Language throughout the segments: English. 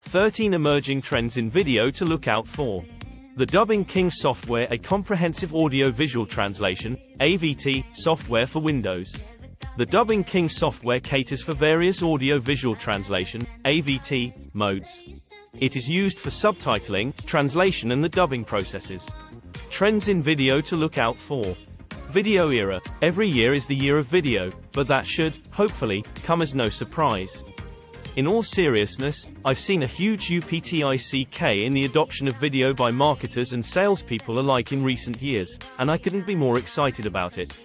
13 Emerging Trends in Video to Look Out For. The Dubbing King software, a comprehensive audio-visual translation (AVT) software for Windows. The Dubbing King software caters for various audio-visual translation (AVT) modes. It is used for subtitling, translation and the dubbing processes. Trends in video to look out for. Video era. Every year is the year of video, but that should, hopefully, come as no surprise. In all seriousness, I've seen a huge uptick in the adoption of video by marketers and salespeople alike in recent years, and I couldn't be more excited about it.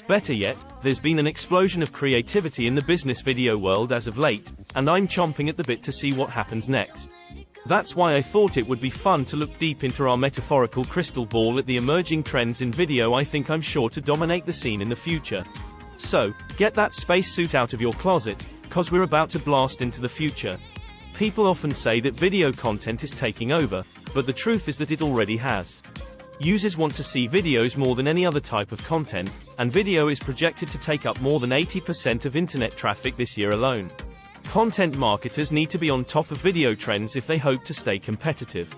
Better yet, there's been an explosion of creativity in the business video world as of late, and I'm chomping at the bit to see what happens next. That's why I thought it would be fun to look deep into our metaphorical crystal ball at the emerging trends in video I think I'm sure to dominate the scene in the future. So, get that spacesuit out of your closet, cause we're about to blast into the future. People often say that video content is taking over, but the truth is that it already has. Users want to see videos more than any other type of content, and video is projected to take up more than 80% of internet traffic this year alone. Content marketers need to be on top of video trends if they hope to stay competitive.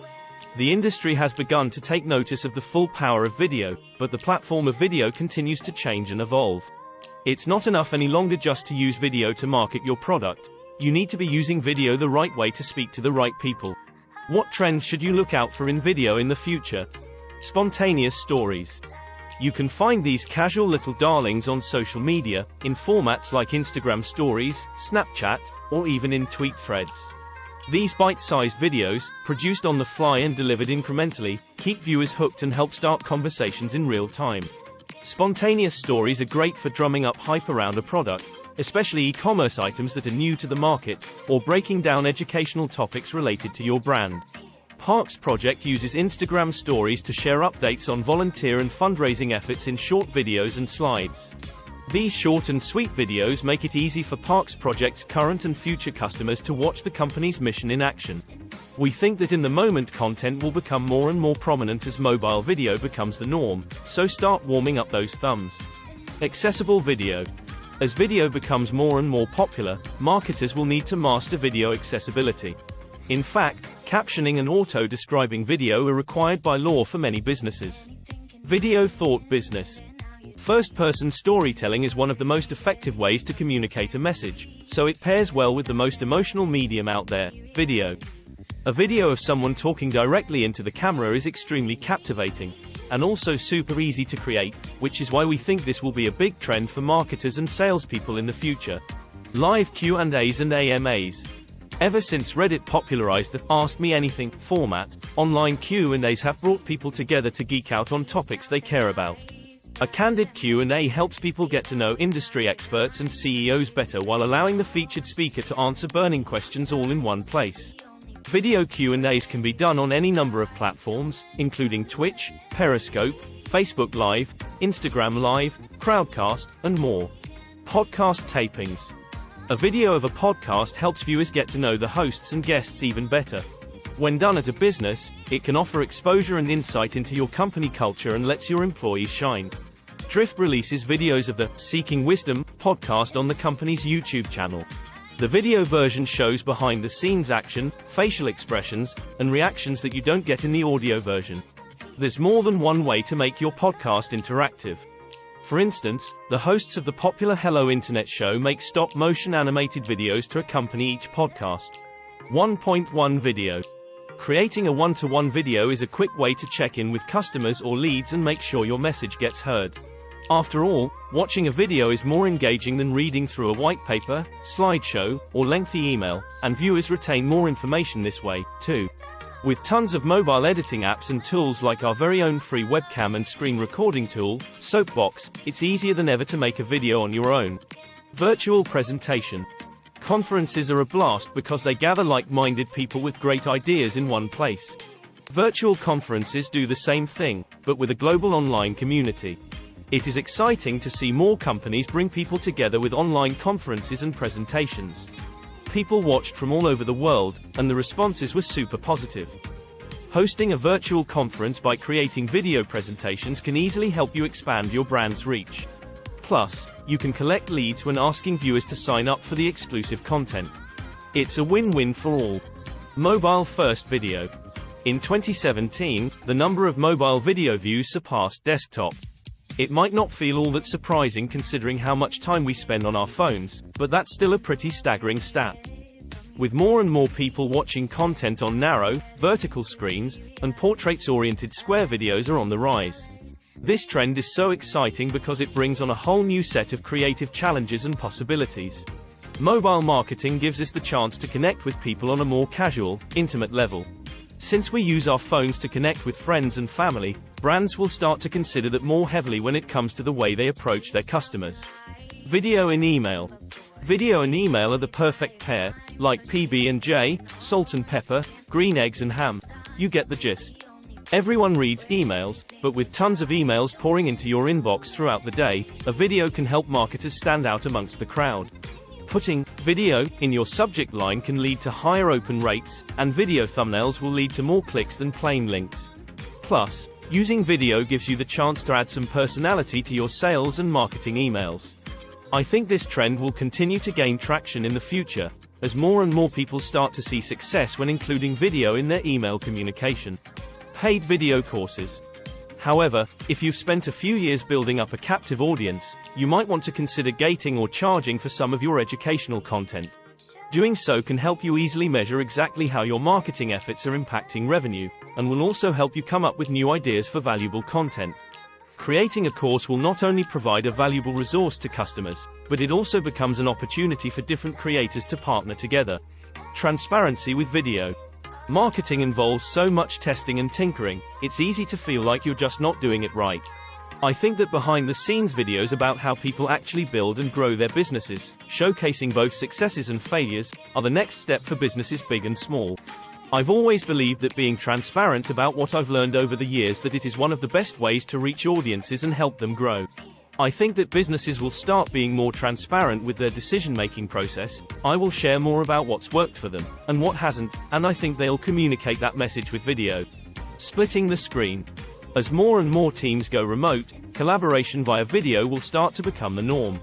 The industry has begun to take notice of the full power of video, but the platform of video continues to change and evolve. It's not enough any longer just to use video to market your product. You need to be using video the right way to speak to the right people. What trends should you look out for in video in the future? Spontaneous stories. You can find these casual little darlings on social media, in formats like Instagram Stories, Snapchat, or even in tweet threads. These bite-sized videos, produced on the fly and delivered incrementally, keep viewers hooked and help start conversations in real time. Spontaneous stories are great for drumming up hype around a product, especially e-commerce items that are new to the market, or breaking down educational topics related to your brand. Parks Project uses Instagram Stories to share updates on volunteer and fundraising efforts in short videos and slides. These short and sweet videos make it easy for Parks Project's current and future customers to watch the company's mission in action. We think that in the moment content will become more and more prominent as mobile video becomes the norm, so start warming up those thumbs. Accessible video. As video becomes more and more popular, marketers will need to master video accessibility. In fact, captioning and auto-describing video are required by law for many businesses. Video thought business. First-person storytelling is one of the most effective ways to communicate a message, so it pairs well with the most emotional medium out there, video. A video of someone talking directly into the camera is extremely captivating, and also super easy to create, which is why we think this will be a big trend for marketers and salespeople in the future. Live Q&As and AMAs. Ever since Reddit popularized the Ask Me Anything format, online Q&As have brought people together to geek out on topics they care about. A candid Q&A helps people get to know industry experts and CEOs better while allowing the featured speaker to answer burning questions all in one place. Video Q&As can be done on any number of platforms, including Twitch, Periscope, Facebook Live, Instagram Live, Crowdcast, and more. Podcast tapings. A video of a podcast helps viewers get to know the hosts and guests even better. When done at a business, it can offer exposure and insight into your company culture and lets your employees shine. Drift releases videos of the Seeking Wisdom podcast on the company's YouTube channel. The video version shows behind-the-scenes action, facial expressions, and reactions that you don't get in the audio version. There's more than one way to make your podcast interactive. For instance, the hosts of the popular Hello Internet show make stop-motion animated videos to accompany each podcast. 1.1 Video. Creating a one-to-one video is a quick way to check in with customers or leads and make sure your message gets heard. After all, watching a video is more engaging than reading through a white paper, slideshow, or lengthy email, and viewers retain more information this way, too. With tons of mobile editing apps and tools like our very own free webcam and screen recording tool, Soapbox, it's easier than ever to make a video on your own. Virtual presentation. Conferences are a blast because they gather like-minded people with great ideas in one place. Virtual conferences do the same thing, but with a global online community. It is exciting to see more companies bring people together with online conferences and presentations. People watched from all over the world, and the responses were super positive. Hosting a virtual conference by creating video presentations can easily help you expand your brand's reach. Plus, you can collect leads when asking viewers to sign up for the exclusive content. It's a win-win for all. Mobile first video. In 2017, the number of mobile video views surpassed desktop. It might not feel all that surprising considering how much time we spend on our phones, but that's still a pretty staggering stat. With more and more people watching content on narrow, vertical screens, and portraits-oriented square videos are on the rise. This trend is so exciting because it brings on a whole new set of creative challenges and possibilities. Mobile marketing gives us the chance to connect with people on a more casual, intimate level. Since we use our phones to connect with friends and family, brands will start to consider that more heavily when it comes to the way they approach their customers. Video in email. Video and email are the perfect pair, like PB&J, salt and pepper, green eggs and ham. You get the gist. Everyone reads emails, but with tons of emails pouring into your inbox throughout the day, a video can help marketers stand out amongst the crowd. Putting video in your subject line can lead to higher open rates, and video thumbnails will lead to more clicks than plain links. Plus, using video gives you the chance to add some personality to your sales and marketing emails. I think this trend will continue to gain traction in the future, as more and more people start to see success when including video in their email communication. Paid video courses. However, if you've spent a few years building up a captive audience, you might want to consider gating or charging for some of your educational content. Doing so can help you easily measure exactly how your marketing efforts are impacting revenue, and will also help you come up with new ideas for valuable content. Creating a course will not only provide a valuable resource to customers, but it also becomes an opportunity for different creators to partner together. Transparency with video. Marketing involves so much testing and tinkering, it's easy to feel like you're just not doing it right. I think that behind-the-scenes videos about how people actually build and grow their businesses, showcasing both successes and failures, are the next step for businesses big and small. I've always believed that being transparent about what I've learned over the years that it is one of the best ways to reach audiences and help them grow. I think that businesses will start being more transparent with their decision-making process. I will share more about what's worked for them, and what hasn't, and I think they'll communicate that message with video. Splitting the screen. As more and more teams go remote, collaboration via video will start to become the norm.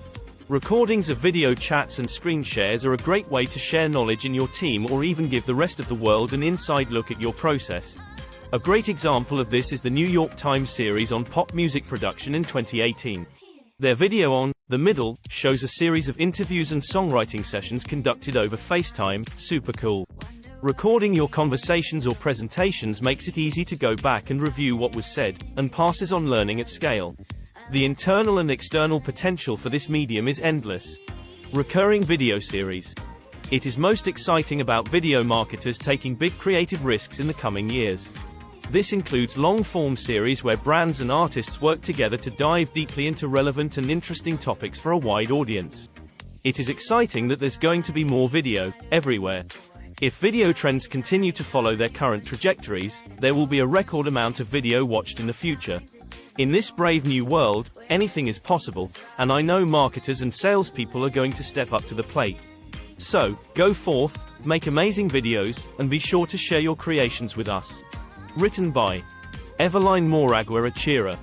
Recordings of video chats and screen shares are a great way to share knowledge in your team or even give the rest of the world an inside look at your process. A great example of this is the New York Times series on pop music production in 2018. Their video on The Middle shows a series of interviews and songwriting sessions conducted over FaceTime. Super cool. Recording your conversations or presentations makes it easy to go back and review what was said, and passes on learning at scale. The internal and external potential for this medium is endless. Recurring video series. It is most exciting about video marketers taking big creative risks in the coming years. This includes long-form series where brands and artists work together to dive deeply into relevant and interesting topics for a wide audience. It is exciting that there's going to be more video, everywhere. If video trends continue to follow their current trajectories, there will be a record amount of video watched in the future. In this brave new world, anything is possible, and I know marketers and salespeople are going to step up to the plate. So, go forth, make amazing videos, and be sure to share your creations with us. Written by Eveline Moragua Achira.